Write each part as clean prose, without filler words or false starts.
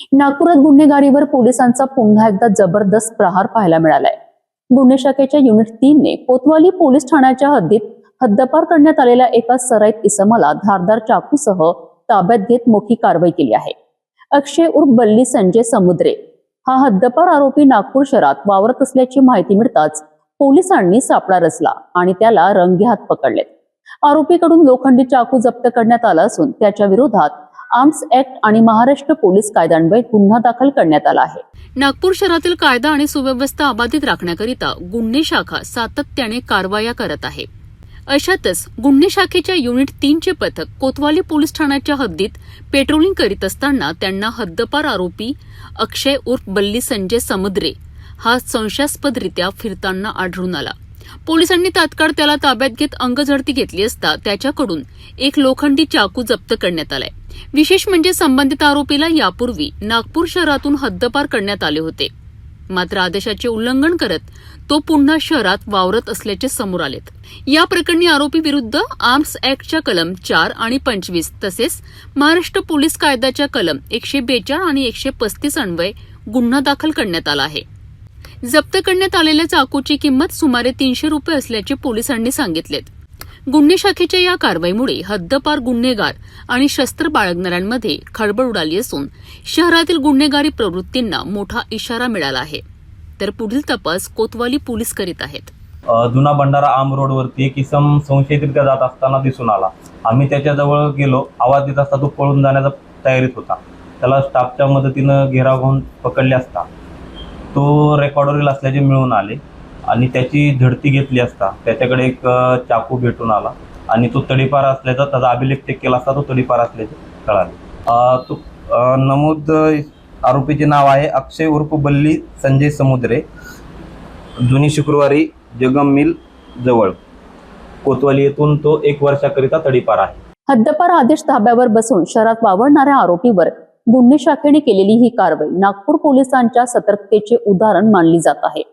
नागपुरात गुन्हेगारीवर पोलिसांचा पुन्हा एकदा जबरदस्त प्रहार पाहायला मिळालाय। गुन्हे शाखेच्या युनिट 3 ने कोतवाली पोलीस ठाण्याच्या हद्दीत हद्दपार करण्यात आलेल्या एका सराईत इसमाला धारदार चाकूसह ताब्यात घेत मोठी कारवाई केली आहे। अक्षय उर्फ बल्ली संजय समुद्रे हा हद्दपार आरोपी नागपूर शहरात वावरत असल्याची माहिती मिळताच पोलिसांनी सापळा रचला आणि त्याला रंगेहात पकडले। आरोपीकडून लोखंडी चाकू जप्त करण्यात आला असून त्याच्या विरोधात आर्म्स ऍक्ट आणि महाराष्ट्र पोलीस कायद्यान्वये गुन्हा दाखल करण्यात आला आहे। नागपूर शहरातील कायदा आणि सुव्यवस्था अबाधित राखण्याकरिता गुन्हे शाखा सातत्याने कारवाया करत आहे। अशातच गुन्हे शाखेच्या युनिट 3 चे पथक कोतवाली पोलीस ठाण्याच्या हद्दीत पेट्रोलिंग करीत असताना त्यांना हद्दपार आरोपी अक्षय उर्फ बल्ली संजय समुद्रे हा संशयास्पदरित्या फिरताना आढळून आला। पोलिसांनी तात्काळ त्याला ताब्यात घेत अंगझडती घेतली असता त्याच्याकडून एक लोखंडी चाकू जप्त करण्यात आलाय। विशेष म्हणजे संबंधित आरोपीला यापूर्वी नागपूर शहरातून हद्दपार करण्यात आले होते, मात्र आदेशाचे उल्लंघन करत तो पुन्हा शहरात वावरत असल्याचे समोर आलेत। या प्रकरणी आरोपी विरुद्ध आर्म्स ऍक्टच्या कलम 4 आणि 25 तसेच महाराष्ट्र पोलीस कायद्याच्या कलम 142 आणि 135 अन्वये गुन्हा दाखल करण्यात आला आहे। जप्त करण्यात आलेल्या चाकूची किंमत सुमारे 300 रुपये असल्याचे पोलिसांनी सांगितलेत। गुन्हे शाखेच्या या कारवाईमुळे हद्दपार गुन्हेगार आणि शस्त्र बाळगणाऱ्यांमध्ये खळबळ उडाली असून शहरातील गुन्हेगारी प्रवृत्तींना मोठा इशारा मिळाला आहे। तर पुढील तपास कोतवाली पोलीस करीत आहेत। जुना भंडारा आम रोडवरती एक इसम संशयितरित्या जात असताना दिसून आला। आम्ही त्याच्याजवळ गेलो, आवाज देत असता तो पळून जाण्याचा तयारीत होता। त्याला स्टाफच्या मदतीनं घेराव घेऊन पकडले असता तो रेकॉर्डवरील असल्याचे मिळून आले आणि त्याची झडती घेतली असता त्याच्याकडे एक चाकू भेटून आला आणि तो तडीपार असल्याचा त्याचा अभिलेख चेक केला असता तो तडीपार असल्याचे कळाले। तो नमूद आरोपीचे नाव आहे अक्षय उर्फ बल्ली संजय समुद्रे, जुनी शुक्रवारी जगम मिल जवळ कोतवाली येथून तो 1 वर्षाकरिता तडीपार आहे। हद्दपार आदेश धाब्यावर बसून शहरात वावरणाऱ्या आरोपीवर गुन्हे शाखेने केलेली ही कारवाई नागपूर पोलिसांच्या सतर्कतेचे उदाहरण मानली जात आहे।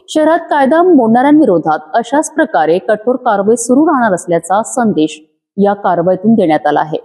शहरात कायदा मोडणाऱ्यांविरोधात अशाच प्रकारे कठोर कारवाई सुरू राहणार असल्याचा संदेश या कारवाईतून देण्यात आला आहे।